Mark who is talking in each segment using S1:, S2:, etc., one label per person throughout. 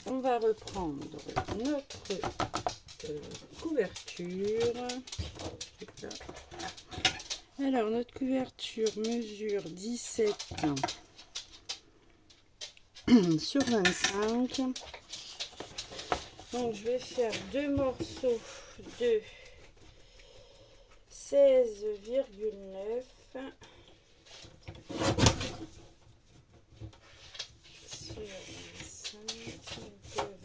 S1: on va reprendre notre couverture. Alors, notre couverture mesure 17 sur 25. Donc, je vais faire deux morceaux de 16,9 sur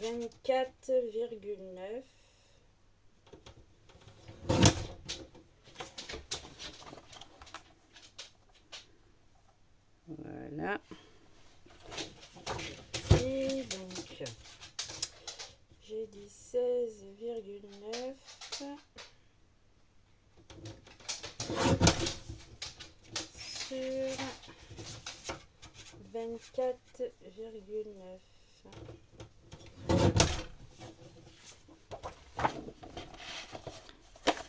S1: 25, 24,9. Voilà. Et donc, j'ai dit 16,9 sur 24,9.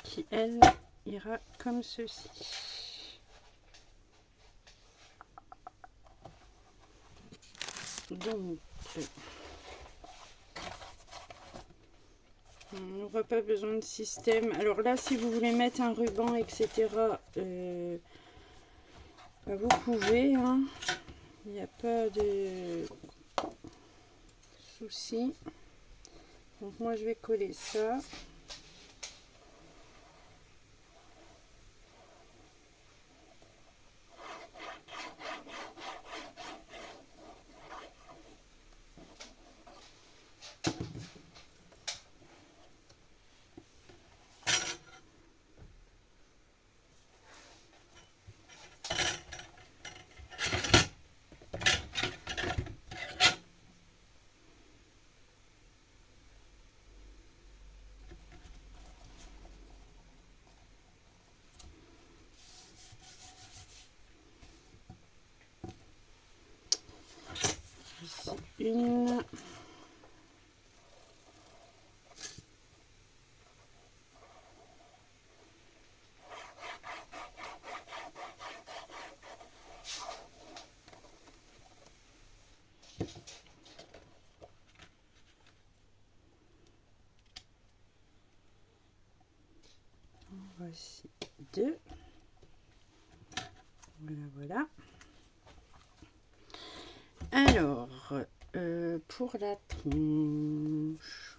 S1: Qui, elle, ira comme ceci. Donc, on n'aura pas besoin de système. Alors là, si vous voulez mettre un ruban, etc., vous pouvez. Hein. Il n'y a pas de souci. Donc moi, je vais coller ça. Une. Voici deux. Voilà, voilà. Alors, pour la tronche,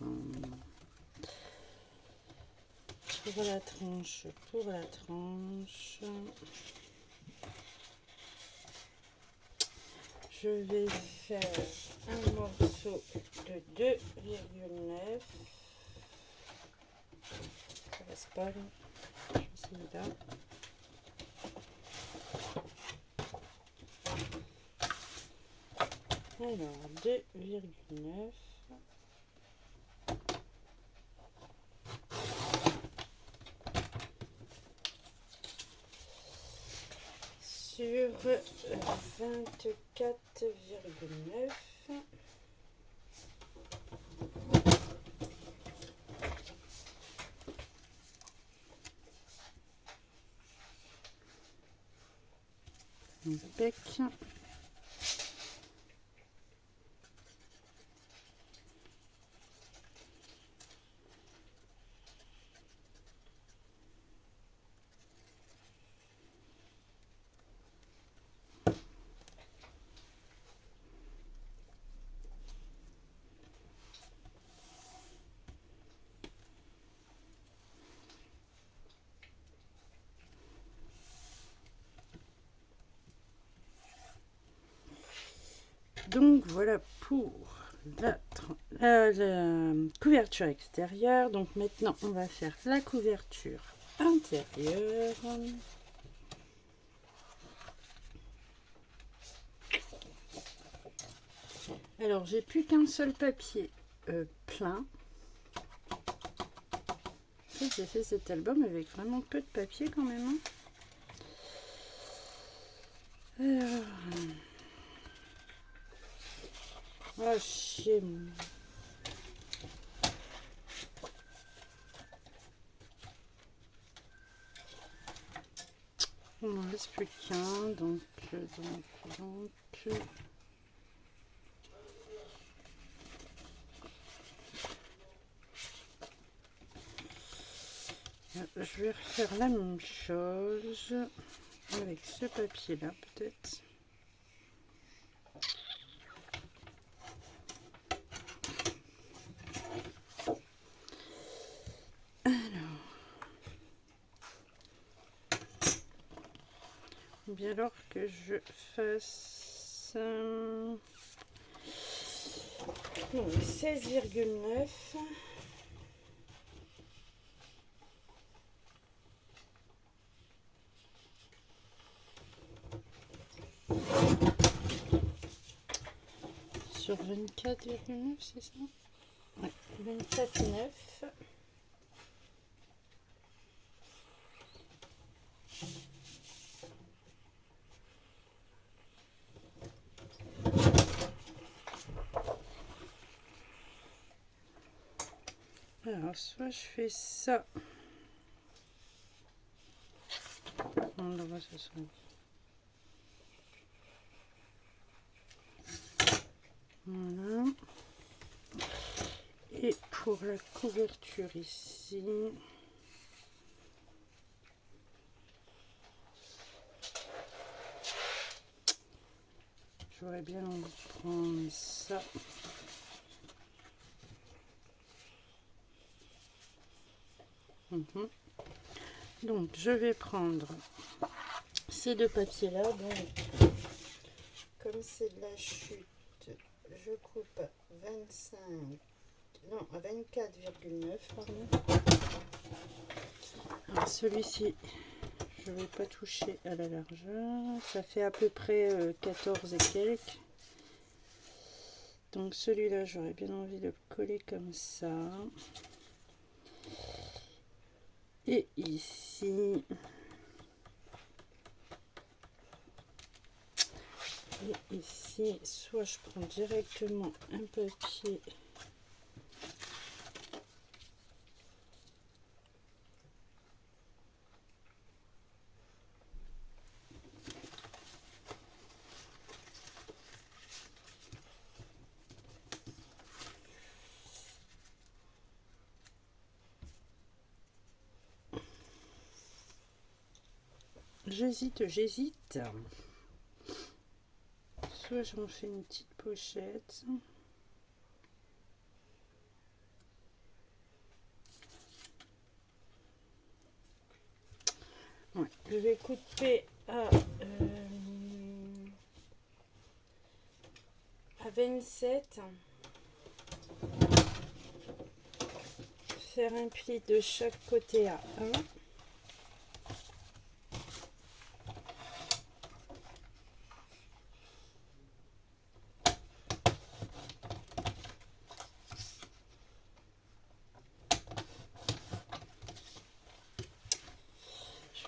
S1: je vais faire un morceau de 2,9. Ça passe pas là. Je vais essayer là. Alors, 2,9. Sur 24,9. Bec. Donc voilà pour la couverture extérieure. Donc maintenant on va faire la couverture intérieure. Alors j'ai plus qu'un seul papier plein. J'ai fait cet album avec vraiment peu de papier quand même. Hein. Alors... Ah, chier. On n'en reste plus qu'un, donc. Je vais refaire la même chose avec ce papier là peut-être. Alors, bien alors que je fasse 16,9. Sur 24,9, c'est ça? Ouais, 24,9. Alors, soit je fais ça. On le voit, ça sera... Voilà. Et pour la couverture ici, j'aurais bien envie de prendre ça. Donc je vais prendre ces deux papiers là. Donc comme c'est de la chute, je coupe à 25, non à 24,9 pardon. Alors celui-ci, je vais pas toucher à la largeur, ça fait à peu près 14 et quelques. Donc celui-là, j'aurais bien envie de le coller comme ça. Et ici, et ici, soit je prends directement un papier j'hésite. Soit j'en fais une petite pochette. Ouais, je vais couper à 27. Faire un pli de chaque côté à 1.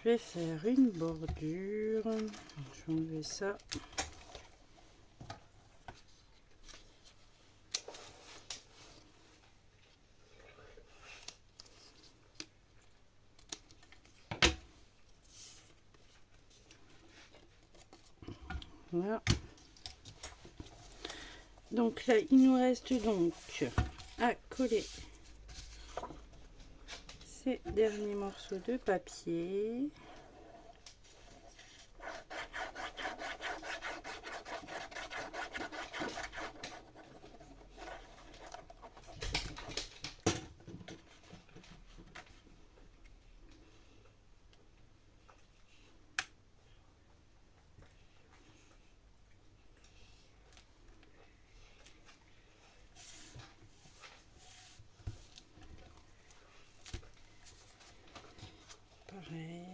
S1: Je vais faire une bordure. Je vais enlever ça. Voilà. Donc là, il nous reste donc à coller ces derniers morceaux de papier. Pareil.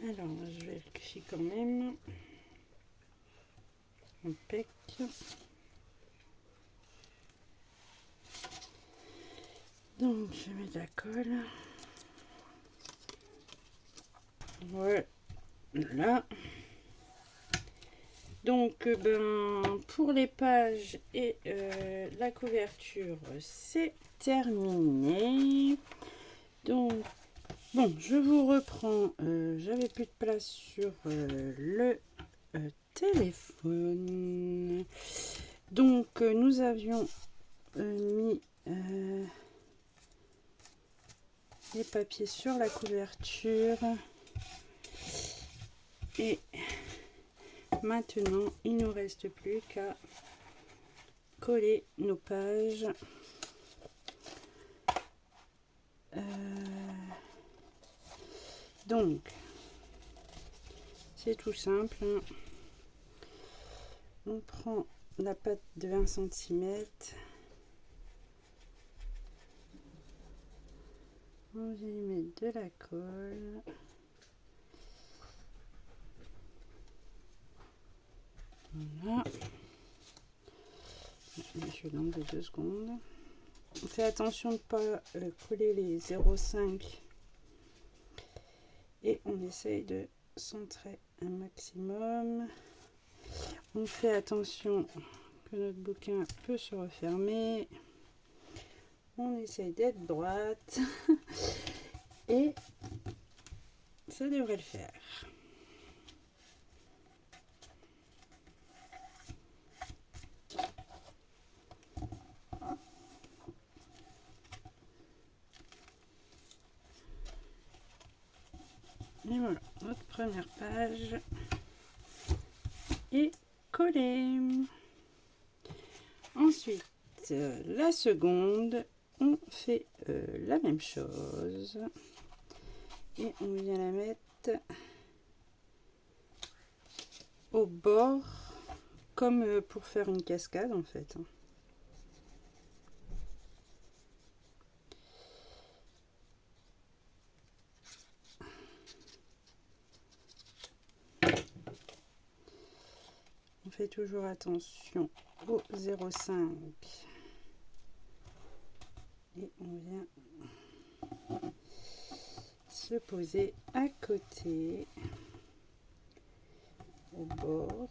S1: Alors, je vérifie quand même. Impec. Donc, je mets de la colle. Voilà. Donc, pour les pages et la couverture, c'est terminé. Donc, bon, je vous reprends. J'avais plus de place sur le téléphone. Donc, nous avions mis les papiers sur la couverture. Et maintenant, il ne nous reste plus qu'à coller nos pages. Donc, c'est tout simple. On prend la pâte de 20 cm. On va y mettre de la colle. Voilà. Je vais l'enlever 2 secondes. On fait attention de ne pas coller les 0,5 et on essaye de centrer un maximum. On fait attention que notre bouquin peut se refermer. On essaye d'être droite et ça devrait le faire. Et voilà, notre première page est collée. Ensuite, la seconde, on fait la même chose. Et on vient la mettre au bord, comme pour faire une cascade en fait. On fait toujours attention au 0,5 et on vient se poser à côté au bord.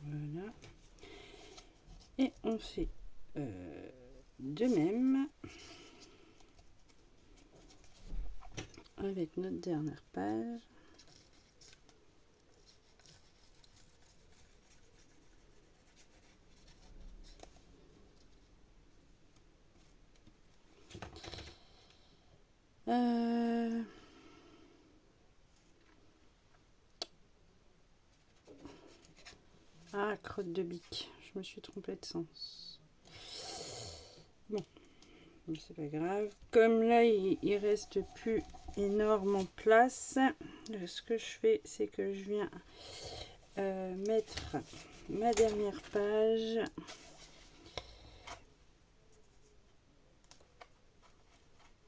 S1: Voilà. Et on fait de même avec notre dernière page. Ah, crotte de bique, je me suis trompée de sens. Bon, c'est pas grave. Comme là, il reste plus énormément de place, ce que je fais, c'est que je viens mettre ma dernière page.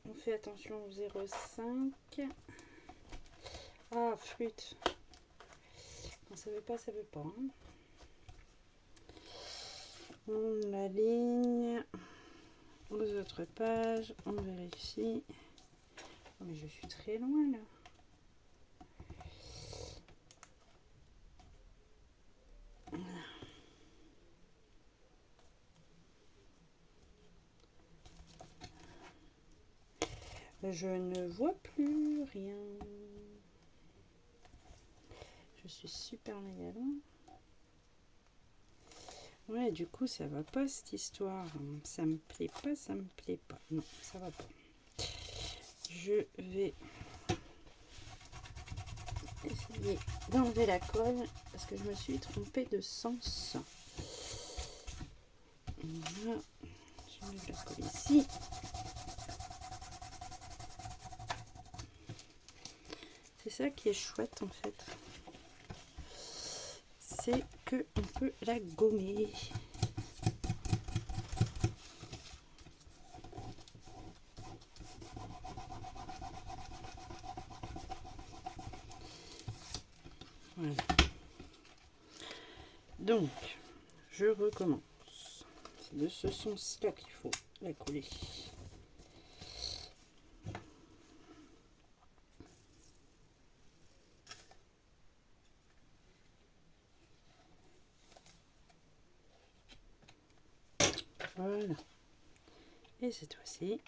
S1: On fait attention au 0,5. Ah, flûte. Quand ça veut pas, ça veut pas. Hein. On aligne aux autres pages. On vérifie. Oh, mais je suis très loin là. Je ne vois plus rien. Je suis super méga loin. Ouais, du coup, ça va pas cette histoire. Ça me plaît pas, ça me plaît pas. Non, ça va pas. Je vais essayer d'enlever la colle parce que je me suis trompée de sens. Voilà. Je mets la colle ici. C'est ça qui est chouette en fait. C'est que on peut la gommer. Voilà. Donc, je recommence. C'est de ce sens-là qu'il faut la coller. Voilà. Et cette fois-ci,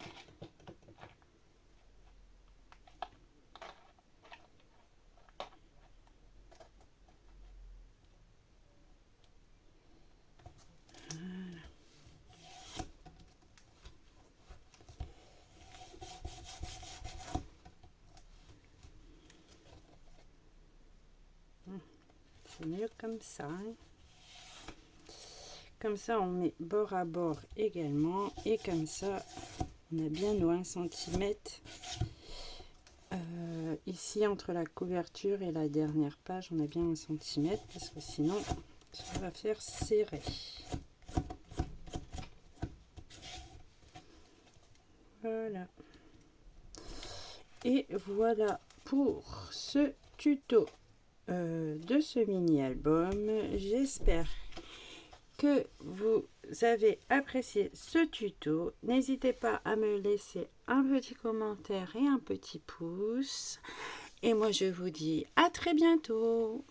S1: c'est mieux comme ça. Hein. Comme ça, on met bord à bord également. Et comme ça, on a bien nos 1 cm. Ici, entre la couverture et la dernière page, on a bien 1 cm. Parce que sinon, ça va faire serré. Voilà. Et voilà pour ce tuto de ce mini-album. J'espère que vous avez apprécié ce tuto. N'hésitez pas à me laisser un petit commentaire et un petit pouce. Et moi, je vous dis à très bientôt.